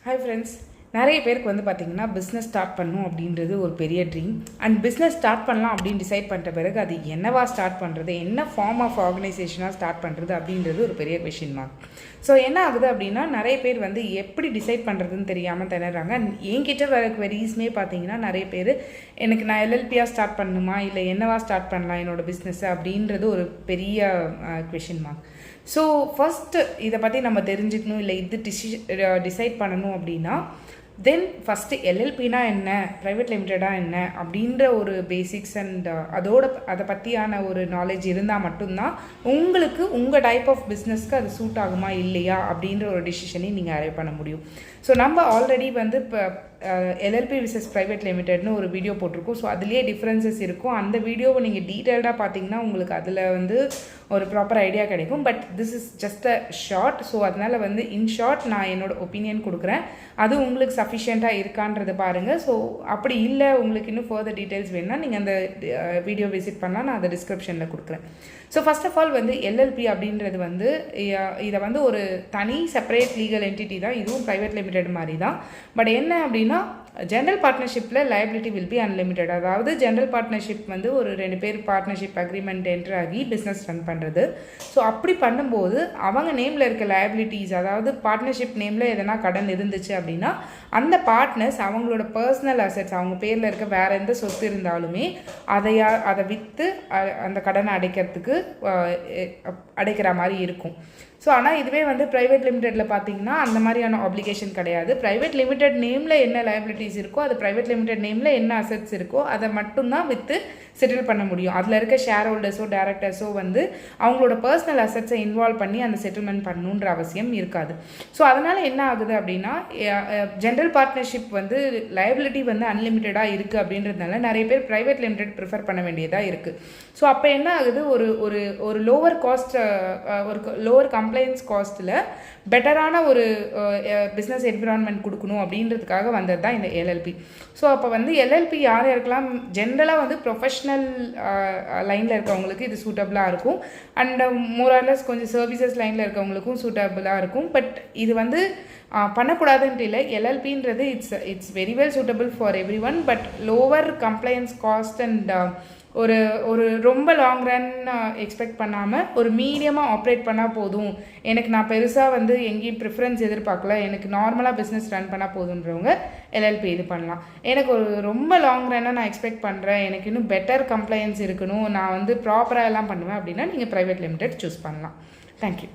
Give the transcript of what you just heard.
Hi friends, நிறைய பேருக்கு வந்து பார்த்திங்கன்னா பிஸ்னஸ் ஸ்டார்ட் பண்ணணும் அப்படின்றது ஒரு பெரிய ட்ரீம். அண்ட் பிஸ்னஸ் ஸ்டார்ட் பண்ணலாம் அப்படின்னு டிசைட் பண்ணிட்ட பிறகு அது என்னவா ஸ்டார்ட் பண்ணுறது, என்ன ஃபார்ம் ஆஃப் ஆர்கனைசேஷனாக ஸ்டார்ட் பண்ணுறது அப்படின்றது ஒரு பெரிய கொஷின் மார்க். ஸோ என்ன ஆகுது அப்படின்னா, நிறைய பேர் வந்து எப்படி டிசைட் பண்ணுறதுன்னு தெரியாமல் திணறாங்க. என்கிட்ட வர குவெரீஸ்மே பார்த்தீங்கன்னா நிறைய பேர் எனக்கு நான் எல்எல்பியாக ஸ்டார்ட் பண்ணணுமா இல்லை என்னவா ஸ்டார்ட் பண்ணலாம் என்னோடய பிஸ்னஸ்ஸை அப்படின்றது ஒரு பெரிய கொஷின் மார்க். ஸோ ஃபஸ்ட்டு இதை பற்றி நம்ம தெரிஞ்சுக்கணும், இல்லை இது டிசைட் பண்ணணும் அப்படின்னா தென் ஃபஸ்ட்டு எல்எல்பினா என்ன, ப்ரைவேட் லிமிட்டடாக என்ன அப்படின்ற ஒரு பேசிக்ஸ் அண்ட் அதை பற்றியான ஒரு நாலேஜ் இருந்தால் மட்டும்தான் உங்களுக்கு உங்கள் டைப் ஆஃப் பிஸ்னஸ்க்கு அது சூட் ஆகுமா இல்லையா அப்படின்ற ஒரு டிசிஷனையும் நீங்கள் அரைவ் பண்ண முடியும். ஸோ நம்ம ஆல்ரெடி வந்து இப்போ எல்எல்பி விசஸ் ப்ரைவேட் லிமிட்டட்னு ஒரு வீடியோ போட்டிருக்கோம். ஸோ அதுலேயே டிஃப்ரென்சஸ் இருக்கும். அந்த வீடியோவை நீங்கள் டீட்டெயில்டாக பார்த்தீங்கன்னா உங்களுக்கு அதில் வந்து ஒரு ப்ராப்பர் ஐடியா கிடைக்கும். But this is just a short. So அதனால் வந்து இன் ஷார்ட் நான் என்னோடய ஒப்பீனியன் கொடுக்குறேன். அது உங்களுக்கு சஃபிஷியண்ட்டாக இருக்கான்றதை பாருங்கள். ஸோ அப்படி இல்லை, உங்களுக்கு இன்னும் ஃபர்தர் டீட்டெயில்ஸ் வேணும்னா நீங்கள் அந்த வீடியோ விசிட் பண்ணலாம். நான் அதை டிஸ்கிரிப்ஷனில் கொடுக்குறேன். ஸோ ஃபர்ஸ்ட் ஆஃப் ஆல் வந்து எல்எல்பி அப்படின்றது வந்து இதை வந்து ஒரு தனி செப்பரேட் லீகல் என்டிட்டி தான். இதுவும் ப்ரைவேட் லிமிடெட் மாதிரி தான். பட் என்ன அப்படின்னா, ஜென்ரல் பார்ட்னர்ஷிப்பில் லைபிலிட்டி வில் பி அன்லிமிட்டட். அதாவது ஜென்ரல் பார்ட்னர்ஷிப் வந்து ஒரு 2 பேர் பார்ட்னர்ஷிப் அக்ரிமெண்ட் என்ட்ரு ஆகி பிஸ்னஸ் ரன் பண்ணுறது. ஸோ அப்படி பண்ணும்போது அவங்க நேமில் இருக்க லைபிலிட்டிஸ், அதாவது பார்ட்னர்ஷிப் நேமில் எதனா கடன் இருந்துச்சு அப்படின்னா அந்த பார்ட்னர்ஸ் அவங்களோட பர்சனல் அசெட்ஸ், அவங்க பேரில் இருக்க வேறு எந்த சொத்து இருந்தாலுமே அதை விற்று அந்த கடனை அடைக்கிற மாதிரி இருக்கும். ஸோ ஆனால் இதுவே வந்து ப்ரைவேட் லிமிடெட்டில் பார்த்தீங்கன்னா அந்த மாதிரியான ஆப்ளிகேஷன் கிடையாது. ப்ரைவேட் லிமிடெட் நேமில் என்ன லைபிலிட்டிஸ் இருக்கோ, அது ப்ரைவேட் லிமிடெட் நேமில் என்ன அசெட்ஸ் இருக்கோ அதை மட்டும்தான் விற்று செட்டில் பண்ண முடியும். அதில் இருக்க ஷேர் ஹோல்டர்ஸோ டேரக்டர்ஸோ வந்து அவங்களோட பர்சனல் அசெட்ஸை இன்வால்வ் பண்ணி அந்த செட்டில்மெண்ட் பண்ணணுன்ற அவசியம் இருக்காது. ஸோ அதனால் என்ன ஆகுது அப்படின்னா, ஜென்ரல் பார்ட்னர்ஷிப் வந்து லைபிலிட்டி வந்து அன்லிமிட்டடாக இருக்குது அப்படின்றதுனால நிறைய பேர் ப்ரைவேட் லிமிடெட் ப்ரிஃபர் பண்ண வேண்டியதாக இருக்குது. ஸோ அப்போ என்ன ஆகுது, ஒரு லோவர் காஸ்ட், ஒரு லோவர் கம்ப்ளைன்ஸ் காஸ்ட்டில் பெட்டரான ஒரு பிஸ்னஸ் என்விரான்மெண்ட் கொடுக்கணும் அப்படின்றதுக்காக வந்தது தான் இந்த எல்எல்பி. ஸோ அப்போ வந்து எல்எல்பி யார் இருக்கலாம், ஜென்ரலாக வந்து ப்ரொஃபஷ்னல் லைனில் இருக்கவங்களுக்கு இது சூட்டபிளாக இருக்கும். அண்ட் மோரார்லெஸ் கொஞ்சம் சர்வீசஸ் லைனில் இருக்கவங்களுக்கும் சூட்டபிளாக இருக்கும். பட் இது வந்து பண்ணக்கூடாதுன்ட்டு இல்லை. எல்எல்பின்றது it's very well suitable for everyone. But lower compliance cost and ஒரு ரொம்ப லாங் ரன் எக்ஸ்பெக்ட் பண்ணாமல் ஒரு மீடியமாக ஆப்ரேட் பண்ணால் போதும், எனக்கு நான் பெருசாக வந்து எங்கேயும் ப்ரிஃபரன்ஸ் எதிர்பார்க்கல, எனக்கு நார்மலாக பிஸ்னஸ் ரன் பண்ணால் போதுன்றவங்க எல்எல்பி இது பண்ணலாம். எனக்கு ஒரு ரொம்ப லாங் ரன்னாக நான் எக்ஸ்பெக்ட் பண்ணுறேன், எனக்கு இன்னும் பெட்டர் கம்ப்ளைன்ஸ் இருக்கணும், நான் வந்து ப்ராப்பராக எல்லாம் பண்ணுவேன் அப்படின்னா நீங்கள் ப்ரைவேட் லிமிடெட் சூஸ் பண்ணலாம். தேங்க்யூ.